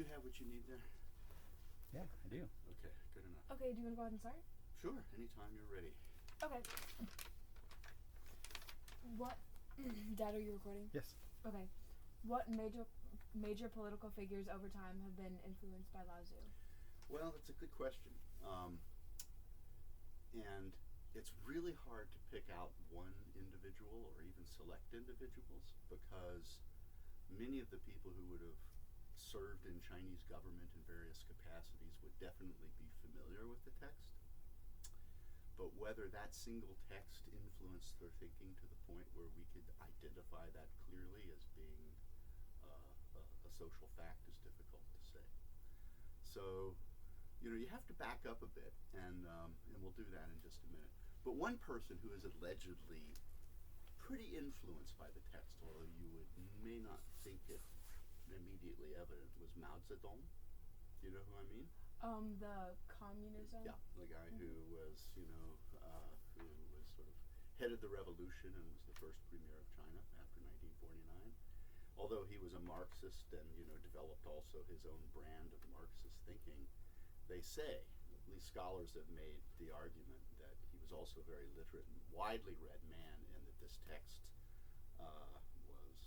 you have what you need there? Yeah, I do. Okay, good enough. Okay, do you want to go ahead and start? Sure, anytime you're ready. Okay. What? Dad, are you recording? Yes. Okay. What major political figures over time have been influenced by Lao-tzu? Well, that's a good question. And it's really hard to pick out one individual or even select individuals, because many of the people who would have served in Chinese government in various capacities would definitely be familiar with the text. But whether that single text influenced their thinking to the point where we could identify that clearly as being a social fact is difficult to say. So, you have to back up a bit, and we'll do that in just a minute. But one person who is allegedly pretty influenced by the text, although you may not think it immediately evident, was Mao Zedong. Do you know who I mean? The communism? Yeah, the guy who was, who was sort of headed the revolution and was the first premier of China after 1949. Although he was a Marxist and, developed also his own brand of Marxist thinking, they say, at least scholars have made the argument, that he was also a very literate and widely read man, and that this text was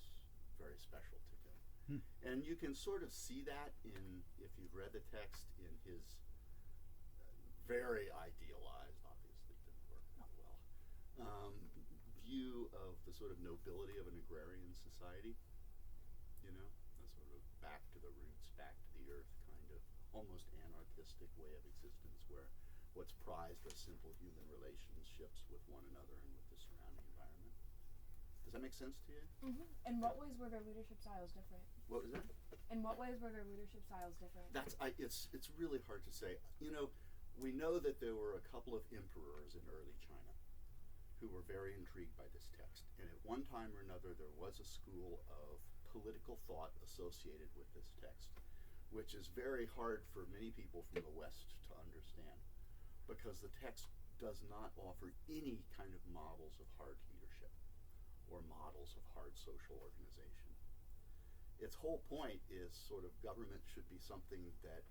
very special to him. And you can sort of see that if you've read the text, in his very idealized, obviously didn't work that well, view of the sort of nobility of an agrarian society. A sort of back to the roots, back to the earth kind of almost anarchistic way of existence, where what's prized are simple human relationships with one another and with the surrounding environment. Does that make sense to you? Mm-hmm. In what ways were their leadership styles different? What was that? In what ways were their leadership styles different? It's really hard to say. We know that there were a couple of emperors in early China who were very intrigued by this text. And at one time or another, there was a school of political thought associated with this text, which is very hard for many people from the West to understand, because the text does not offer any kind of models of hard leadership or models of hard social organization. Its whole point is sort of government should be something that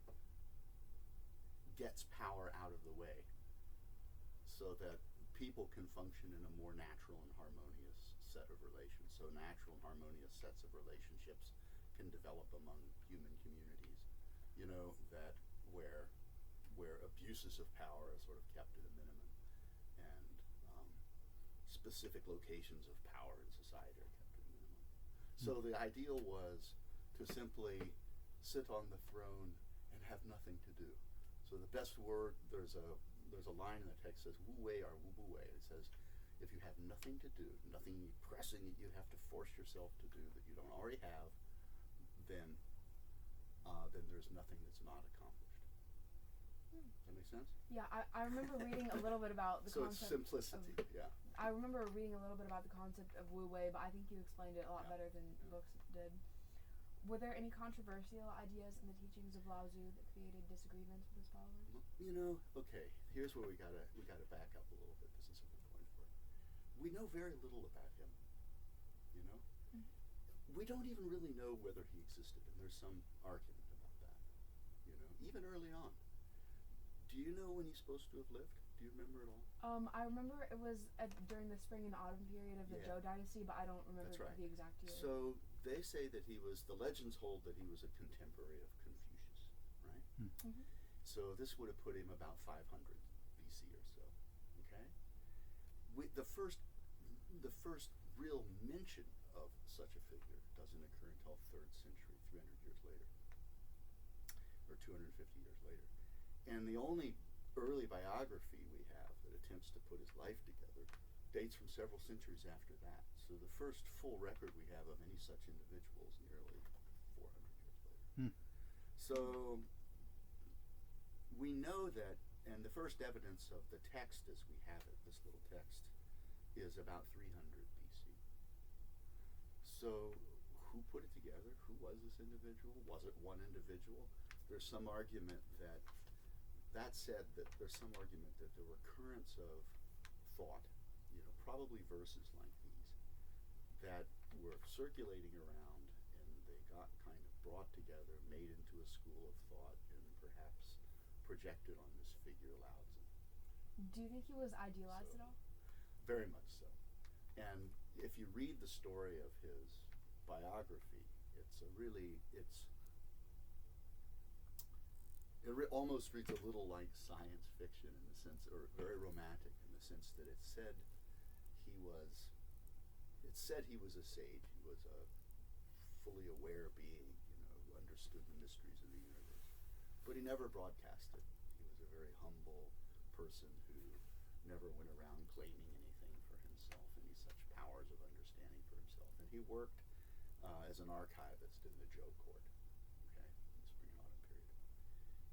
gets power out of the way so that people can function in a more natural and harmonious set of relations. So natural and harmonious sets of relationships can develop among human communities, that where abuses of power are sort of kept at a minimum, and specific locations of power in society are kept at a minimum. So the ideal was to simply sit on the throne and have nothing to do. So the best word, there's a line in the text that says, wu wei or wu bu wei. It says, if you have nothing to do, nothing pressing that you have to force yourself to do that you don't already have, then there's nothing that's not accomplished. Does that make sense? Yeah, I remember reading a little bit about the concept. So it's simplicity, yeah. I remember reading a little bit about the concept of Wu Wei, but I think you explained it a lot better than books did. Were there any controversial ideas in the teachings of Lao-tzu that created disagreements with his followers? Okay, here's where we gotta back up a little bit. This is a good point for it. We know very little about him. Mm-hmm. We don't even really know whether he existed, and there's some argument about that. Even early on. Do you know when he's supposed to have lived? Do you remember at all? I remember it was during the spring and autumn period of the Zhou dynasty, but I don't remember the exact year. So they say that the legends hold that he was a contemporary of Confucius, right? Mm-hmm. So this would have put him about 500 BC or so, okay? The first real mention of such a figure doesn't occur until 3rd century, 300 years later, or 250 years later. And the only early biography we have that attempts to put his life together dates from several centuries after that. So the first full record we have of any such individual is nearly 400 years later. So we know that, and the first evidence of the text as we have it, this little text, is about 300 BC. So who put it together? Who was this individual? Was it one individual? There's some argument that the recurrence of thought, probably verses like these, that were circulating around in the got kind of brought together, made into a school of thought, and perhaps projected on this figure Lao-tzu. Do you think he was idealized at all? Very much so. And if you read the story of his biography, almost reads a little like science fiction in the sense, or very romantic in the sense that it said he was a sage. He was a fully aware being, who understood the mysteries of the universe. But he never broadcasted. He was a very humble person who never went around claiming anything for himself, any such powers of understanding for himself. And he worked as an archivist in the Zhou court, okay, in the Spring and Autumn period.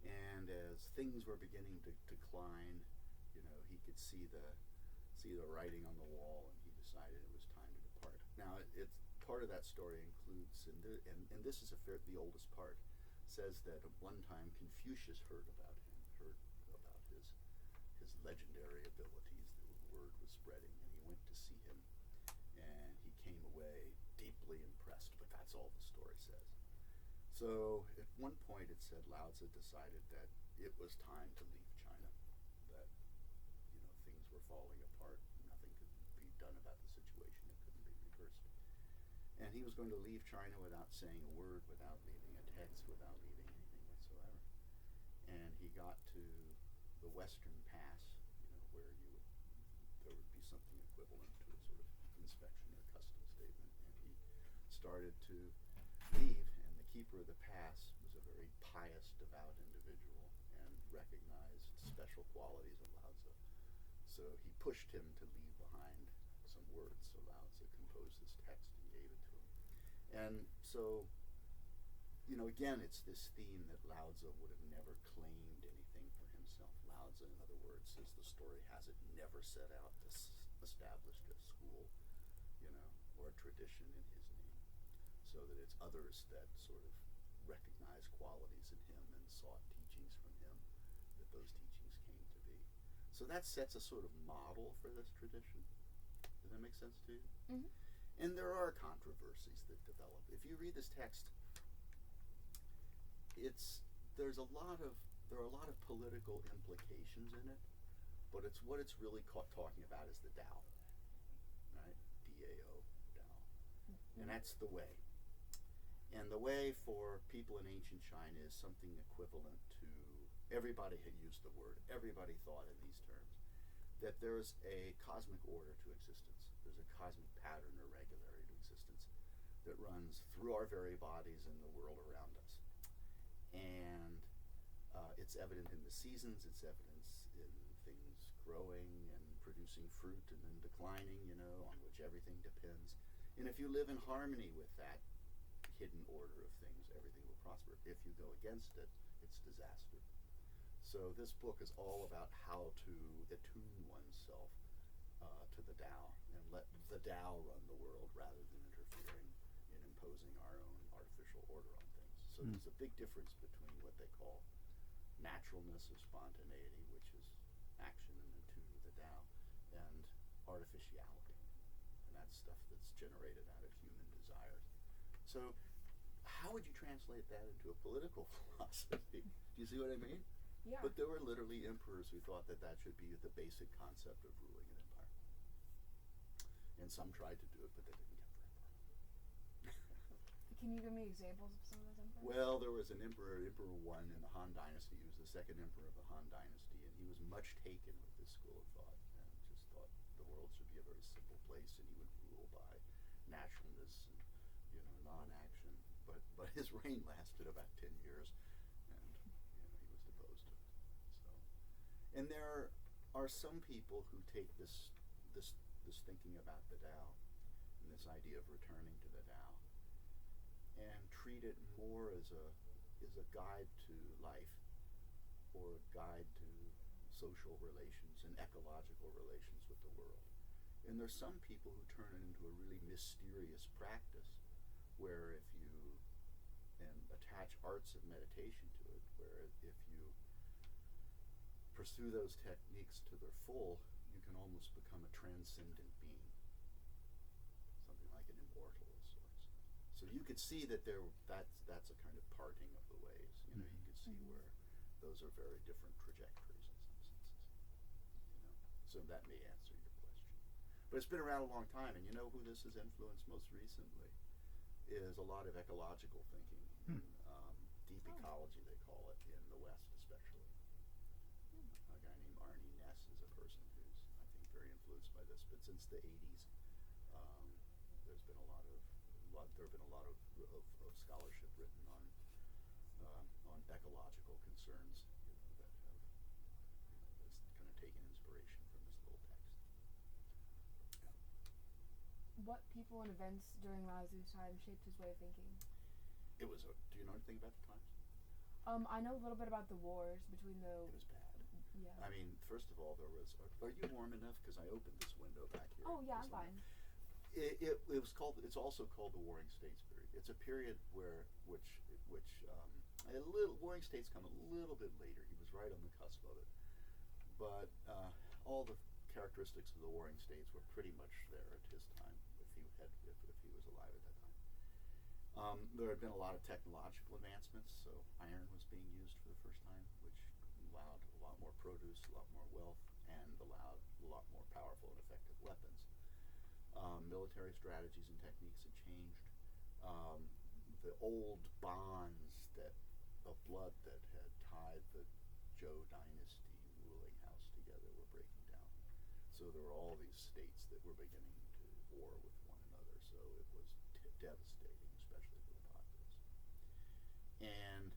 And as things were beginning to decline, he could see the writing on the wall, and he decided it was time to depart. Now, it's part of that story includes, and this is the oldest part, says that at one time Confucius heard about his legendary abilities. The word was spreading, and he went to see him, and he came away deeply impressed. But that's all the story says. So at one point it said Lao-tzu decided that it was time to leave China, that things were falling apart, nothing could be done about the situation, it couldn't be reversed. And he was going to leave China without saying a word, without leaving a text, without leaving anything whatsoever. And he got to the Western Pass, where there would be something equivalent to a sort of inspection or custom statement, and he started to leave, and the keeper of the pass was a very pious, devout individual and recognized special qualities of Lao-tzu. So he pushed him to leave behind some words. So Lao-tzu composed this text and gave it to him. And so, again, it's this theme that Lao-tzu would have never claimed anything for himself. Lao-tzu, in other words, as the story has it, never set out to establish a school, or a tradition in his name, so that it's others that sort of recognized qualities in him and sought teachings from him, that those teachings came to be. So that sets a sort of model for this tradition. Does that make sense to you? Mm-hmm. And there are controversies that develop. If you read this text, there are a lot of political implications in it, but what it's really talking about is the Tao, right? D-A-O, Tao. And that's the way. And the way for people in ancient China is something equivalent to, everybody had used the word, everybody thought in these terms, that there's a cosmic order to existence. There's a cosmic pattern or regularity to existence that runs through our very bodies and the world around us. And it's evident in the seasons, it's evidence in things growing and producing fruit and then declining, on which everything depends. And if you live in harmony with that hidden order of things, everything will prosper. If you go against it, it's disaster. So this book is all about how to attune oneself to the Tao and let the Tao run the world rather than interfering in imposing our own artificial order on things. So there's a big difference between what they call naturalness or spontaneity, which is action and attune to the Tao, and artificiality. And that's stuff that's generated out of human desires. So how would you translate that into a political philosophy? Do you see what I mean? Yeah. But there were literally emperors who thought that should be the basic concept of ruling an empire. And some tried to do it, but they didn't get very far. Can you give me examples of some of those emperors? Well, there was an emperor, Emperor I in the Han Dynasty. He was the second emperor of the Han Dynasty, and he was much taken with this school of thought and just thought the world should be a very simple place, and he would rule by naturalness and non-action. But his reign lasted about 10 years, and he was deposed. So, and there are some people who take this thinking about the Tao and this idea of returning to the Tao and treat it more as a guide to life or a guide to social relations and ecological relations with the world. And there's some people who turn it into a really mysterious practice where if you attach arts of meditation to it, where if you pursue those techniques to their full, you can almost become a transcendent being, something like an immortal of sorts. So you could see that that's a kind of parting of the ways. You know, you could see where those are very different trajectories in some senses. You know, so that may answer your question. But it's been around a long time, and you know who this has influenced most recently is a lot of ecological thinking, deep ecology they call it in the West, especially. A guy named Arnie Ness is a person who's I think very influenced by this. But since the '80s, there's been there have been a lot of scholarship written on ecological concerns, you know, that have that's kind of taken inspiration from this little text. Yeah. What people and events during Lao-tzu's time shaped his way of thinking? It was. Do you know anything about the times? I know a little bit about the wars between the. It was bad. Yeah. I mean, first of all, there was. Are you warm enough? Because I opened this window back here. Oh yeah, I'm This fine. It was called. It's also called the Warring States period. It's a period which Warring States come a little bit later. He was right on the cusp of it, but all the characteristics of the Warring States were pretty much there at his time. If he was alive at that time, there had been a lot of technological advancements. So iron was being used for the first time, which allowed a lot more produce, a lot more wealth, and allowed a lot more powerful and effective weapons. Military strategies and techniques had changed. The old bonds of blood that had tied the Zhou dynasty ruling house together were breaking down. So there were all these states that were beginning to war with one another. So it was devastating, especially for the populace. And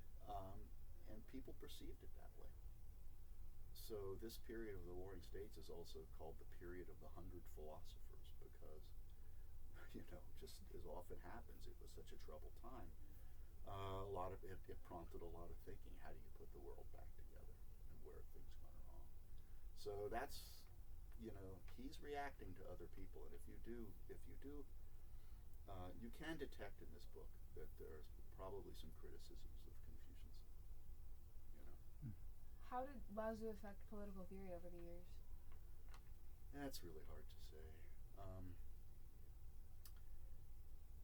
people perceived it that way. So this period of the Warring States is also called the period of the 100 philosophers because, you know, just as often happens, it was such a troubled time. It prompted a lot of thinking. How do you put the world back together, and where have things gone wrong? So that's, you know, he's reacting to other people, and if you can detect in this book that there's probably some criticisms of Confucianism. You know. How did Lao-tzu affect political theory over the years? That's really hard to say.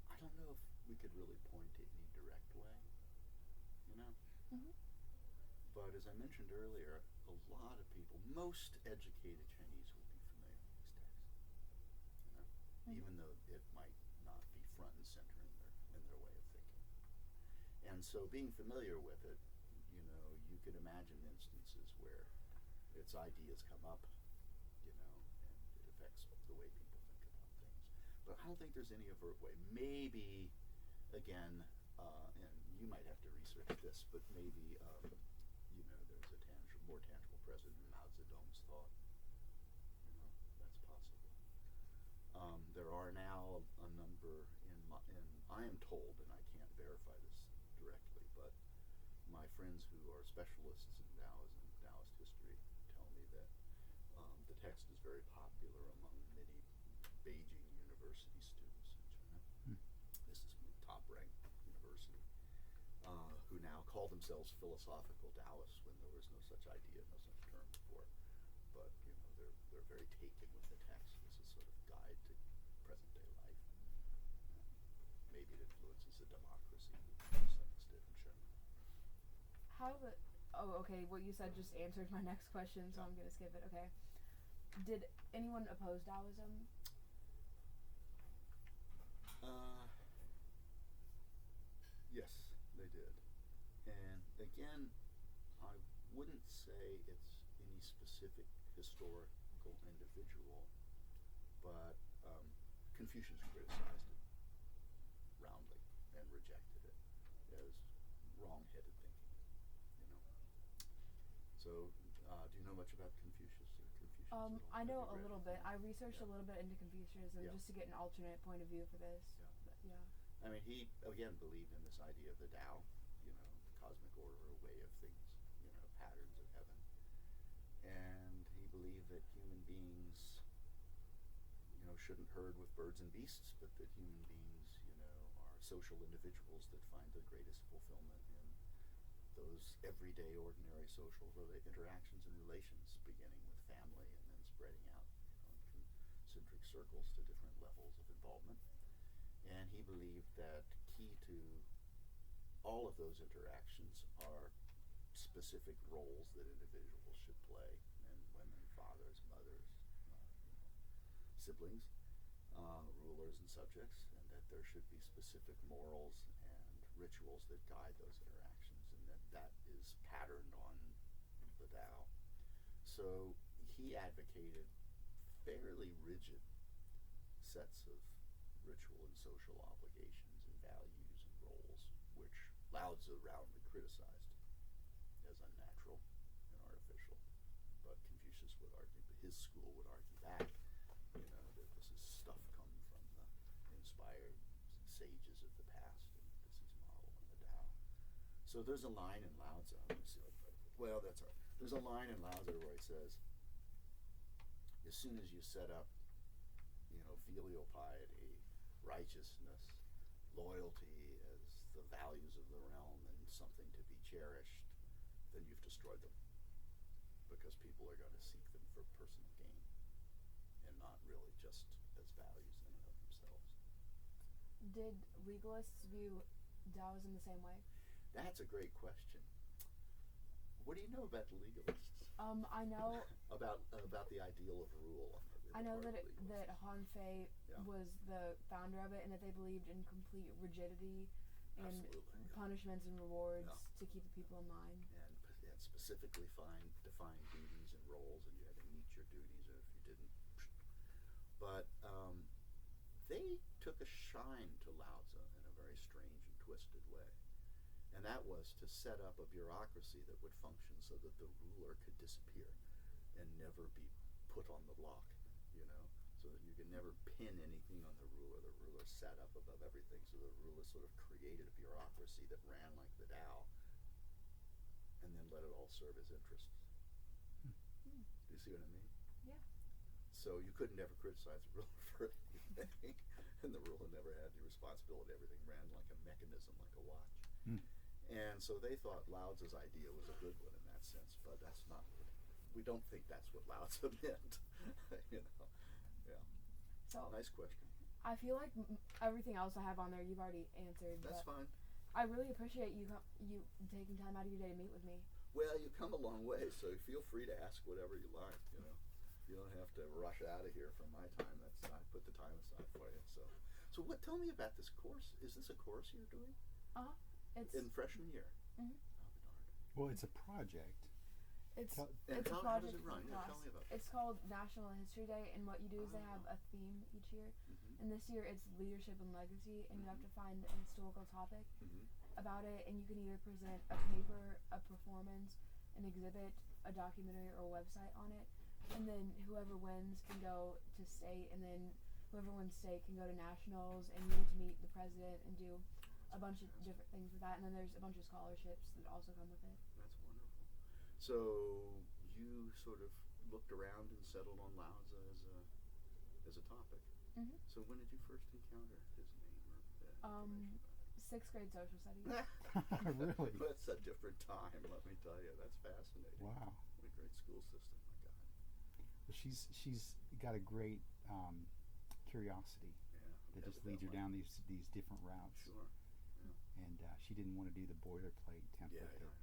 I don't know if we could really point to any direct way, you know? But as I mentioned earlier, a lot of people, most educated Chinese will be familiar with these texts, you know? Even though it might not be front and center in their way of thinking. And so being familiar with it, you know, you could imagine instances where its ideas come up, you know, and it affects the way people think about things. But I don't think there's any overt way. Maybe, again, and you might have to research this, but maybe, you know, there's a more tangible presence in Mao Zedong's thought. You know, that's possible. There are now a number I am told, and I can't verify this directly, but my friends who are specialists in Taoism, Taoist history, tell me that the text is very popular among many Beijing University students in China. This is a top-ranked university who now call themselves philosophical Taoists when there was no such idea, no such term before. But you know, they're very taken with the text as a sort of guide to present-day life. Maybe it influences the democracy to some extent in China. Okay, what you said just answered my next question, so I'm gonna skip it. Okay. Did anyone oppose Taoism? Yes, they did. And again, I wouldn't say it's any specific historical individual, but Confucius criticized it roundly and rejected it as wrong-headed thinking, you know. So, do you know much about Confucius or Confucianism? I know a little bit. I researched a little bit into Confucianism Yeah. just to get an alternate point of view for this. Yeah. But, yeah. I mean, he, again, believed in this idea of the Tao, you know, the cosmic order, a way of things, you know, patterns of heaven. And he believed that human beings, you know, shouldn't herd with birds and beasts, but that human beings, you know, are social individuals that find their greatest fulfillment in those everyday, ordinary social interactions and relations, beginning with family and then spreading out, you know, in concentric circles to different levels of involvement. And he believed that key to all of those interactions are specific roles that individuals should play: men, women, fathers, mothers, siblings, rulers and subjects, and that there should be specific morals and rituals that guide those interactions, and that is patterned on the Tao. So he advocated fairly rigid sets of ritual and social obligations and values and roles, which Lao-tzu roundly criticized as unnatural and artificial. But Confucius would argue, his school would argue back, that this is stuff come from the inspired sages of the past, and this is modeled on the Tao. So there's a line in Lao-tzu. Let me see if I can, well, that's all right. There's a line in Lao-tzu where he says, as soon as you set up, filial piety, righteousness, loyalty as the values of the realm and something to be cherished, then you've destroyed them. Because people are going to seek them for personal gain and not really just as values in and of themselves. Did legalists view Taoism the same way? That's a great question. What do you know about the legalists? I know about the ideal of rule. I know that Han Fei was the founder of it, and that they believed in complete rigidity and punishments and rewards to keep the people in line. And specifically define duties and roles, and you had to meet your duties, or if you didn't. But they took a shine to Lao-tzu in a very strange and twisted way. And that was to set up a bureaucracy that would function so that the ruler could disappear and never be put on the block, so that you could never pin anything on the ruler. The ruler sat up above everything, so the ruler sort of created a bureaucracy that ran like the Tao and then let it all serve his interests. Do you see what I mean? Yeah. So you couldn't ever criticize the ruler for anything, and the ruler never had the responsibility. Everything ran like a mechanism, like a watch. And so they thought Lao-tzu's idea was a good one in that sense, but that's not. We don't think that's what Lao-tzu meant. Yeah. So nice question. I feel like everything else I have on there you've already answered. That's fine. I really appreciate you taking time out of your day to meet with me. Well, you've come a long way, so feel free to ask whatever you like. You don't have to rush out of here from my time. I put the time aside for you. So what? Tell me about this course. Is this a course you're doing? It's in freshman year. Mm-hmm. I'll be darned. Well, it's a project. It's how a project does it run? class. Tell me about that. It's called National History Day, and what you do is they have a theme each year. And this year it's leadership and legacy, and you have to find a historical topic about it, and you can either present a paper, a performance, an exhibit, a documentary, or a website on it. And then whoever wins can go to state, and then whoever wins state can go to nationals, and you get to meet the president and do a bunch of different things with that. And then there's a bunch of scholarships that also come with it. That's wonderful. So you sort of looked around and settled on Lao-tzu as a topic. Mm-hmm. So when did you first encounter his name or information about it? 6th grade social studies. Really? That's a different time, let me tell you. That's fascinating. Wow. What a great school system, my God. Well, she's got a great curiosity that just leads her down these different routes. Sure. Yeah. And she didn't want to do the boilerplate template that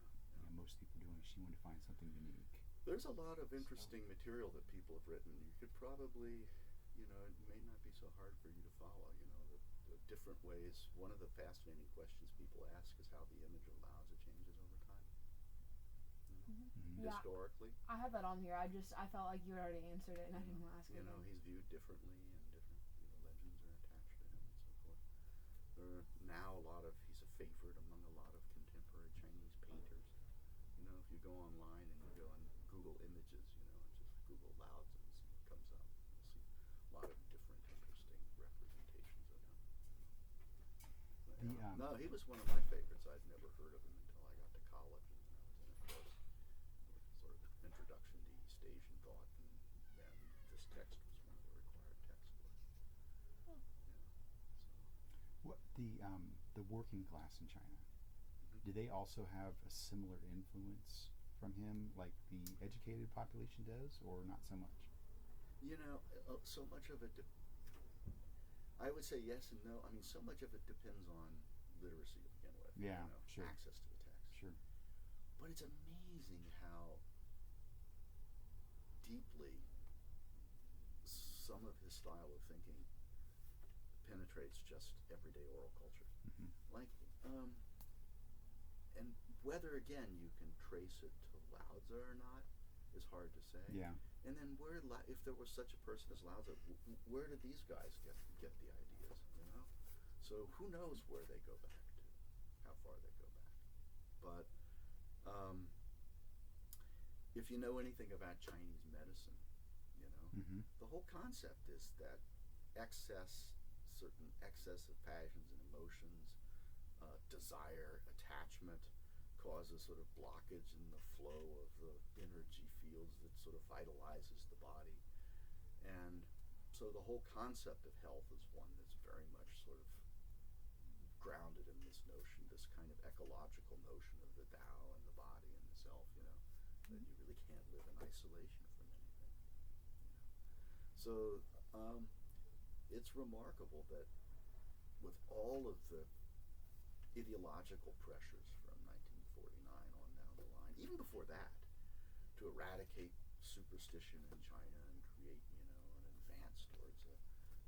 most people do. She wanted to find something unique. There's a lot of interesting material that people have written. You could probably, it may not be so hard for you to follow, the different ways. One of the fascinating questions people ask is how the image of Lao-tzu changes over time. Yeah, historically. I have that on here. I felt like you had already answered it, and I didn't want to ask it. He's viewed differently, and different legends are attached to him and so forth. There are now he's a favorite among a lot of contemporary Chinese painters. If you go online and you go on Google Images, and just Google Lao-tzu and see what comes up, you'll see a lot of different interesting representations of him. No, he was one of my favorites. I'd never heard of him until I got to college, and then I was in a course, sort of introduction to East Asian thought, and this text was one of the required textbooks. What the working class in China? Do they also have a similar influence from him, like the educated population does, or not so much? So much of it. I would say yes and no. I mean, so much of it depends on literacy to begin with. Yeah, you know, sure. access to the text. Sure. But it's amazing how deeply some of his style of thinking penetrates just everyday oral culture. Mm-hmm. Like, and whether, again, you can trace it to Lao-tzu or not is hard to say. Yeah. And then if there was such a person as Lao-tzu, where did these guys get the ideas, you know? So who knows where they go back to, how far they go back. But if you know anything about Chinese medicine, you know, Mm-hmm. the whole concept is that certain excessive passions and emotions, desire, attachment, causes sort of blockage in the flow of the energy fields that sort of vitalizes the body. And so the whole concept of health is one that's very much sort of grounded in this notion, this kind of ecological notion of the Tao and the body and the self, you know, that you really can't live in isolation from anything. You know? So it's remarkable that with all of the ideological pressures from 1949 on down the line, even before that, to eradicate superstition in China and create, you know, an advance towards a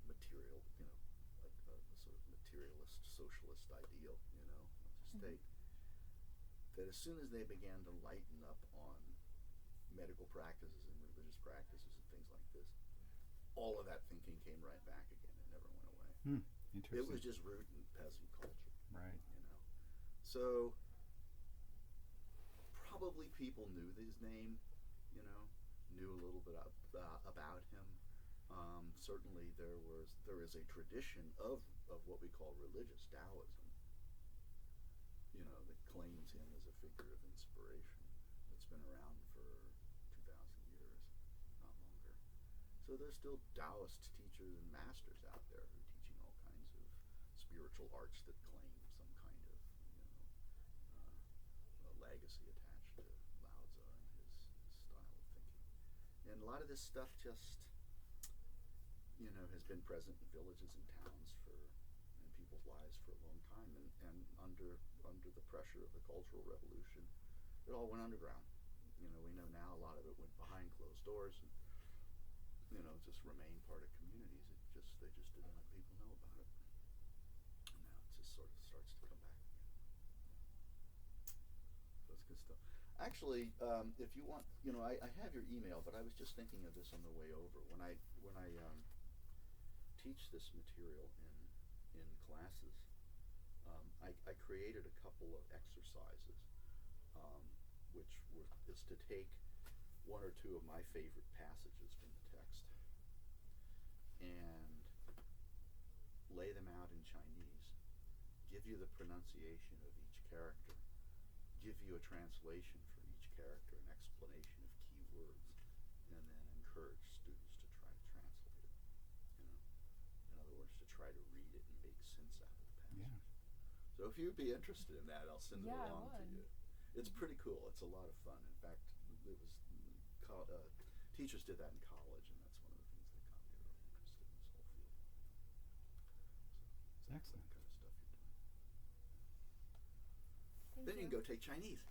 material, you know, a sort of materialist socialist ideal, you know, of the state, that as soon as they began to lighten up on medical practices and religious practices and things like this, all of that thinking came right back again. It never went away. Interesting. It was just root in peasant culture. Right. You know. So probably people knew his name, you know, knew a little bit about him. Certainly there is a tradition of what we call religious Taoism, you know, that claims him as a figure of inspiration that's been around for 2,000 years, not longer. So there's still Taoist teachers and masters out there who are teaching all kinds of spiritual arts that claim some kind of, you know, a legacy attached to Lao-tzu and his style of thinking. And a lot of this stuff just, you know, has been present in villages and towns in people's lives for a long time. And under the pressure of the Cultural Revolution, it all went underground. You know, we know now a lot of it went behind closed doors and, you know, just remained part of communities. They just didn't let people know about it. And now it just sort of starts to come back again. So it's good stuff. Actually, if you want, you know, I have your email, but I was just thinking of this on the way over. When I teach this material in classes, I created a couple of exercises, which is to take one or two of my favorite passages from the text and lay them out in Chinese, give you the pronunciation of each character, give you a translation for each character, an explanation of key words, and then encourage students to try to translate it. You know, in other words, to try to read it and make sense out of the passage. Yeah. So if you'd be interested in that, I'll send it Yeah, I along to would. you. It's pretty cool. It's a lot of fun. In fact, it was teachers did that in college, and that's one of the things that got me really interested in this whole field. So Excellent. That kind of stuff you're doing. Thank Then you can go take Chinese.